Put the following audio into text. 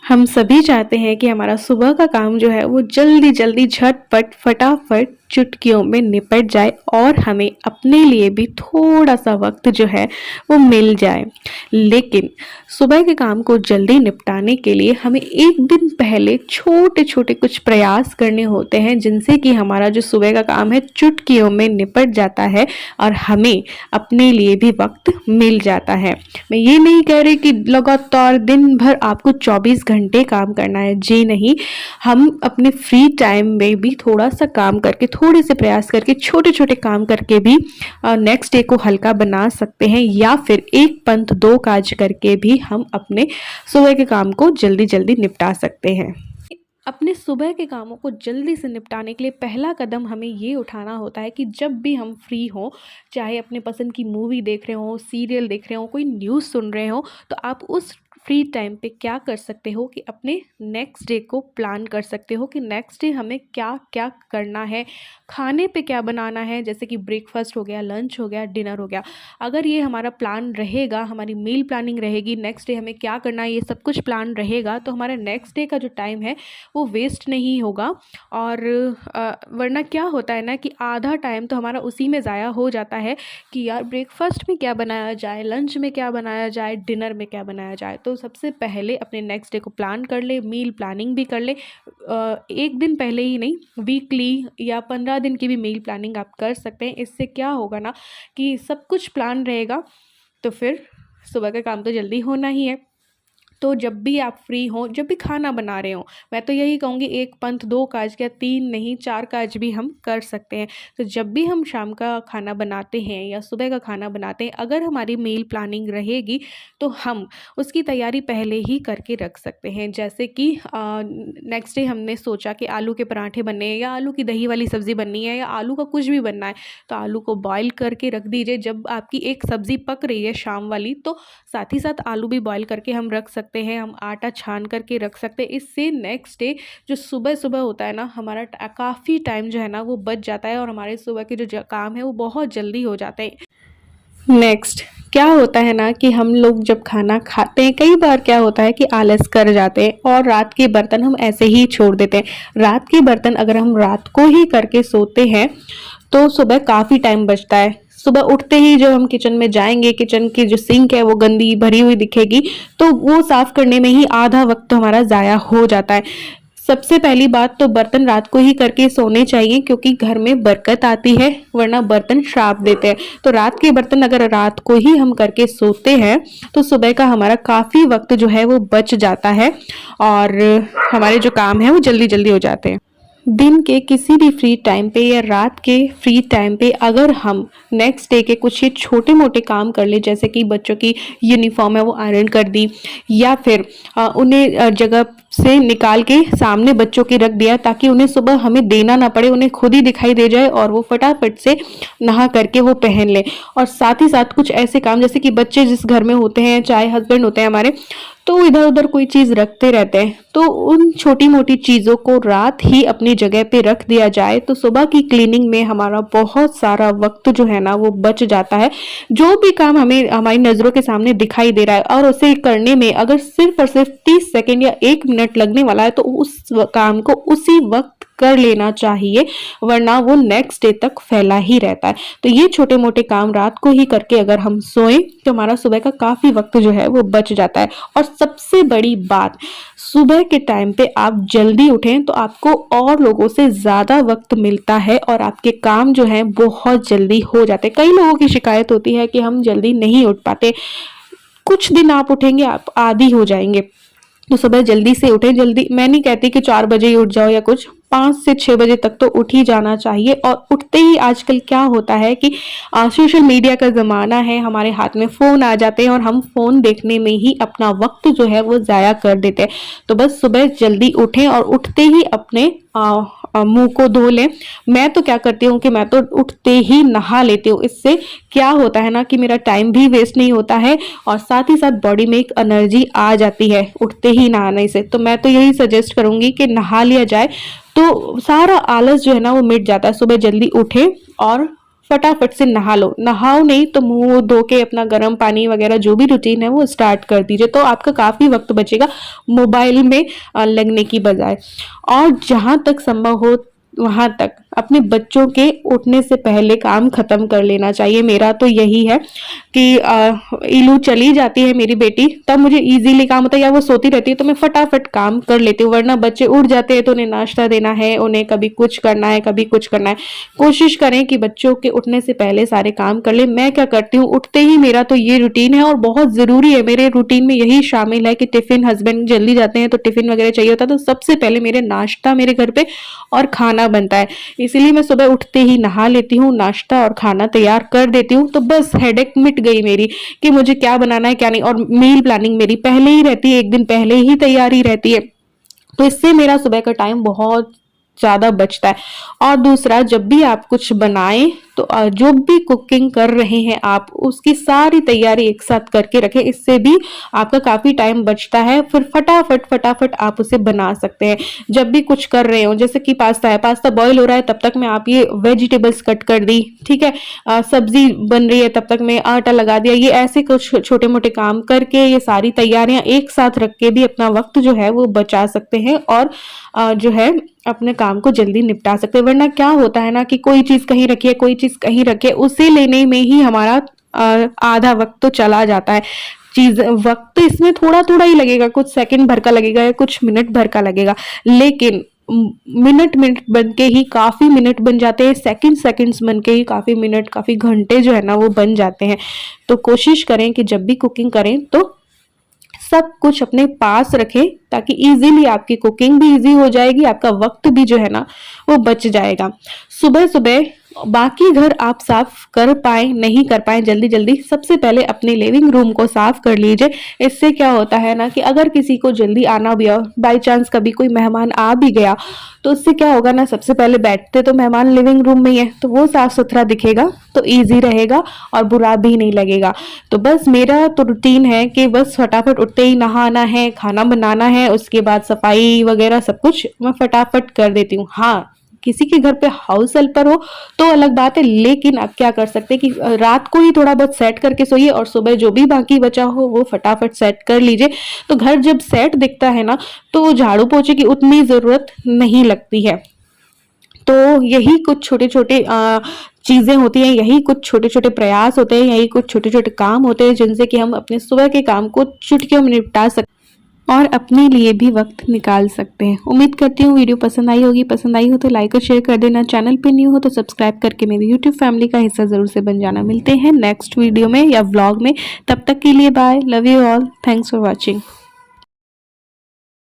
हम सभी चाहते हैं कि हमारा सुबह का काम जो है वो जल्दी जल्दी झटपट फटाफट चुटकियों में निपट जाए और हमें अपने लिए भी थोड़ा सा वक्त जो है वो मिल जाए। लेकिन सुबह के काम को जल्दी निपटाने के लिए हमें एक दिन पहले छोटे छोटे कुछ प्रयास करने होते हैं, जिनसे कि हमारा जो सुबह का काम है चुटकियों में निपट जाता है और हमें अपने लिए भी वक्त मिल जाता है। मैं ये नहीं कह रही कि लगातार दिन भर आपको 24 घंटे काम करना है, जी नहीं। हम अपने फ्री टाइम में भी थोड़ा सा काम करके, थोड़े से प्रयास करके, छोटे छोटे काम करके भी नेक्स्ट डे को हल्का बना सकते हैं, या फिर एक पंथ दो काज करके भी हम अपने सुबह के काम को जल्दी जल्दी निपटा सकते हैं। अपने सुबह के कामों को जल्दी से निपटाने के लिए पहला कदम हमें ये उठाना होता है कि जब भी हम फ्री हों, चाहे अपने पसंद की मूवी देख रहे हो, सीरियल देख रहे हो, कोई न्यूज़ सुन रहे हो, तो आप उस फ्री टाइम पे क्या कर सकते हो कि अपने नेक्स्ट डे को प्लान कर सकते हो कि नेक्स्ट डे हमें क्या क्या करना है, खाने पे क्या बनाना है, जैसे कि ब्रेकफास्ट हो गया, लंच हो गया, डिनर हो गया। अगर ये हमारा प्लान रहेगा, हमारी मील प्लानिंग रहेगी, नेक्स्ट डे हमें क्या करना है, ये सब कुछ प्लान रहेगा, तो हमारा नेक्स्ट डे का जो टाइम है वो वेस्ट नहीं होगा। और वरना क्या होता है ना कि आधा टाइम तो हमारा उसी में ज़ाया हो जाता है कि यार ब्रेकफास्ट में क्या बनाया जाए, लंच में क्या बनाया जाए, डिनर में क्या बनाया जाए। तो सबसे पहले अपने नेक्स्ट डे को प्लान कर ले, मील प्लानिंग भी कर ले। एक दिन पहले ही नहीं, वीकली या 15 दिन की भी मील प्लानिंग आप कर सकते हैं। इससे क्या होगा ना कि सब कुछ प्लान रहेगा, तो फिर सुबह का काम तो जल्दी होना ही है। तो जब भी आप फ्री हों, जब भी खाना बना रहे हों, मैं तो यही कहूँगी एक पंथ दो काज, क्या तीन नहीं 4 काज भी हम कर सकते हैं। तो जब भी हम शाम का खाना बनाते हैं या सुबह का खाना बनाते हैं, अगर हमारी मील प्लानिंग रहेगी तो हम उसकी तैयारी पहले ही करके रख सकते हैं। जैसे कि नेक्स्ट डे हमने सोचा कि आलू के पराठे बनने हैं या आलू की दही वाली सब्ज़ी बननी है या आलू का कुछ भी बनना है, तो आलू को बॉयल करके रख दीजिए। जब आपकी एक सब्ज़ी पक रही है शाम वाली, तो साथ ही साथ आलू भी बॉयल करके हम रख सकते हैं, हम आटा छान करके रख सकते हैं। इससे नेक्स्ट डे जो सुबह सुबह होता है ना, हमारा काफ़ी टाइम जो है ना वो बच जाता है और हमारे सुबह के जो काम है वो बहुत जल्दी हो जाते हैं। नेक्स्ट क्या होता है ना कि हम लोग जब खाना खाते हैं, कई बार क्या होता है कि आलस कर जाते हैं और रात के बर्तन हम ऐसे ही छोड़ देते हैं। रात के बर्तन अगर हम रात को ही करके सोते हैं तो सुबह काफ़ी टाइम बचता है। सुबह उठते ही जब हम किचन में जाएंगे, किचन की जो सिंक है वो गंदी भरी हुई दिखेगी, तो वो साफ करने में ही आधा वक्त तो हमारा ज़ाया हो जाता है। सबसे पहली बात तो बर्तन रात को ही करके सोने चाहिए, क्योंकि घर में बरकत आती है, वरना बर्तन श्राप देते हैं। तो रात के बर्तन अगर रात को ही हम करके सोते हैं तो सुबह का हमारा काफ़ी वक्त जो है वो बच जाता है और हमारे जो काम है वो जल्दी जल्दी हो जाते हैं। दिन के किसी भी फ्री टाइम पे या रात के फ्री टाइम पे अगर हम नेक्स्ट डे के कुछ ये छोटे मोटे काम कर ले, जैसे कि बच्चों की यूनिफॉर्म है वो आयरन कर दी, या फिर उन्हें जगह से निकाल के सामने बच्चों की रख दिया, ताकि उन्हें सुबह हमें देना ना पड़े, उन्हें खुद ही दिखाई दे जाए और वो फटाफट से नहा करके वो पहन ले। और साथ ही साथ कुछ ऐसे काम, जैसे कि बच्चे जिस घर में होते हैं, चाहे हस्बैंड होते हैं हमारे, तो इधर उधर कोई चीज़ रखते रहते हैं, तो उन छोटी मोटी चीज़ों को रात ही अपनी जगह पे रख दिया जाए तो सुबह की क्लीनिंग में हमारा बहुत सारा वक्त जो है ना वो बच जाता है। जो भी काम हमें हमारी नज़रों के सामने दिखाई दे रहा है और उसे करने में अगर सिर्फ और सिर्फ 30 सेकेंड या 1 मिनट लगने वाला है, तो उस काम को उसी वक्त कर लेना चाहिए, वरना वो नेक्स्ट डे तक फैला ही रहता है। तो ये छोटे मोटे काम रात को ही करके अगर हम सोएं तो हमारा सुबह का काफ़ी वक्त जो है वो बच जाता है। और सबसे बड़ी बात, सुबह के टाइम पे आप जल्दी उठें तो आपको और लोगों से ज़्यादा वक्त मिलता है और आपके काम जो हैं बहुत जल्दी हो जाते हैं। कई लोगों की शिकायत होती है कि हम जल्दी नहीं उठ पाते। कुछ दिन आप उठेंगे, आप आदी हो जाएंगे। तो सुबह जल्दी से उठें। जल्दी मैं नहीं कहती कि 4 बजे ही उठ जाओ या कुछ, 5 से 6 बजे तक तो उठ ही जाना चाहिए। और उठते ही आजकल क्या होता है कि सोशल मीडिया का ज़माना है, हमारे हाथ में फ़ोन आ जाते हैं और हम फ़ोन देखने में ही अपना वक्त जो है वो ज़ाया कर देते हैं। तो बस सुबह जल्दी उठें और उठते ही अपने मुंह को धो लें। मैं तो क्या करती हूँ कि मैं तो उठते ही नहा लेती हूँ। इससे क्या होता है ना कि मेरा टाइम भी वेस्ट नहीं होता है और साथ ही साथ बॉडी में एक एनर्जी आ जाती है उठते ही नहाने से। तो मैं तो यही सजेस्ट करूँगी कि नहा लिया जाए तो सारा आलस जो है ना वो मिट जाता है। सुबह जल्दी उठें और फटाफट से नहा लो, नहाओ नहीं तो मुंह धो के अपना गर्म पानी वगैरह जो भी रूटीन है वो स्टार्ट कर दीजिए, तो आपका काफी वक्त बचेगा मोबाइल में लगने की बजाय। और जहां तक संभव हो वहां तक अपने बच्चों के उठने से पहले काम खत्म कर लेना चाहिए। मेरा तो यही है कि इलू चली जाती है मेरी बेटी तब मुझे इजीली काम होता है, या वो सोती रहती है तो मैं फटाफट काम कर लेती हूँ, वरना बच्चे उठ जाते हैं तो उन्हें नाश्ता देना है, उन्हें कभी कुछ करना है कभी कुछ करना है। कोशिश करें कि बच्चों के उठने से पहले सारे काम कर ले। मैं क्या करती हूँ, उठते ही मेरा तो ये रूटीन है और बहुत जरूरी है, मेरे रूटीन में यही शामिल है कि टिफिन, हस्बैंड जल्दी जाते हैं तो टिफिन वगैरह चाहिए होता है, तो सबसे पहले मेरे नाश्ता मेरे घर पे और खाना बनता है। इसीलिए मैं सुबह उठते ही नहा लेती हूँ, नाश्ता और खाना तैयार कर देती हूँ, तो बस हेडेक मिट गई मेरी कि मुझे क्या बनाना है क्या नहीं। और मील प्लानिंग मेरी पहले ही रहती है, एक दिन पहले ही तैयारी रहती है, तो इससे मेरा सुबह का टाइम बहुत ज्यादा बचता है। और दूसरा, जब भी आप कुछ बनाएं तो जो भी कुकिंग कर रहे हैं आप उसकी सारी तैयारी एक साथ करके रखें, इससे भी आपका काफी टाइम बचता है, फिर फटाफट फटाफट आप उसे बना सकते हैं। जब भी कुछ कर रहे हो, जैसे कि पास्ता है, पास्ता बॉईल हो रहा है तब तक मैं आप ये वेजिटेबल्स कट कर दी, ठीक है, सब्जी बन रही है तब तक मैं आटा लगा दिया, ये ऐसे कुछ छोटे मोटे काम करके ये सारी तैयारियां एक साथ रख के भी अपना वक्त जो है वो बचा सकते हैं और जो है अपने काम को जल्दी निपटा सकते हैं। वरना क्या होता है ना कि कोई चीज कहीं रखी है कोई चीज कहीं रखे, उसे लेने में ही हमारा आधा वक्त तो चला जाता है। चीज वक्त तो इसमें थोड़ा थोड़ा ही लगेगा, कुछ सेकंड भर का लगेगा या कुछ मिनट भर का लगेगा, लेकिन मिनट मिनट बन के ही काफी मिनट बन जाते हैं, सेकंड सेकंड्स बन के ही काफी मिनट काफी घंटे जो है ना वो बन जाते हैं। तो कोशिश करें कि जब भी कुकिंग करें तो सब कुछ अपने पास रखें, ताकि इजीली आपकी कुकिंग भी इजी हो जाएगी, आपका वक्त भी जो है ना वो बच जाएगा। सुबह सुबह बाकी घर आप साफ कर पाए नहीं कर पाए जल्दी जल्दी, सबसे पहले अपने लिविंग रूम को साफ कर लीजिए। इससे क्या होता है ना कि अगर किसी को जल्दी आना भी हो, बाई चांस कभी कोई मेहमान आ भी गया, तो उससे क्या होगा ना, सबसे पहले बैठते तो मेहमान लिविंग रूम में ही है, तो वो साफ सुथरा दिखेगा तो ईजी रहेगा और बुरा भी नहीं लगेगा। तो बस मेरा तो रूटीन है कि बस फटाफट उठते ही नहाना है, खाना बनाना है, उसके बाद सफाई वगैरह सब कुछ मैं फटाफट कर देती हूँ। हाँ, किसी के घर पे हाउस हेल्पर हो तो अलग बात है, लेकिन आप क्या कर सकते हैं कि रात को ही थोड़ा बहुत सेट करके सोइए और सुबह जो भी बाकी बचा हो वो फटाफट सेट कर लीजिए। तो घर जब सेट दिखता है ना तो झाड़ू पोछे की उतनी जरूरत नहीं लगती है। तो यही कुछ छोटे छोटे चीजें होती हैं, यही कुछ छोटे छोटे प्रयास होते हैं, यही कुछ छोटे छोटे काम होते हैं जिनसे कि हम अपने सुबह के काम को चुटकियों में निपटा सकते और अपने लिए भी वक्त निकाल सकते हैं। उम्मीद करती हूँ वीडियो पसंद आई होगी, पसंद आई हो तो लाइक और शेयर कर देना, चैनल पे न्यू हो तो सब्सक्राइब करके मेरी यूट्यूब फैमिली का हिस्सा जरूर से बन जाना। मिलते हैं नेक्स्ट वीडियो में या व्लॉग में, तब तक के लिए bye, love you all, thanks for watching.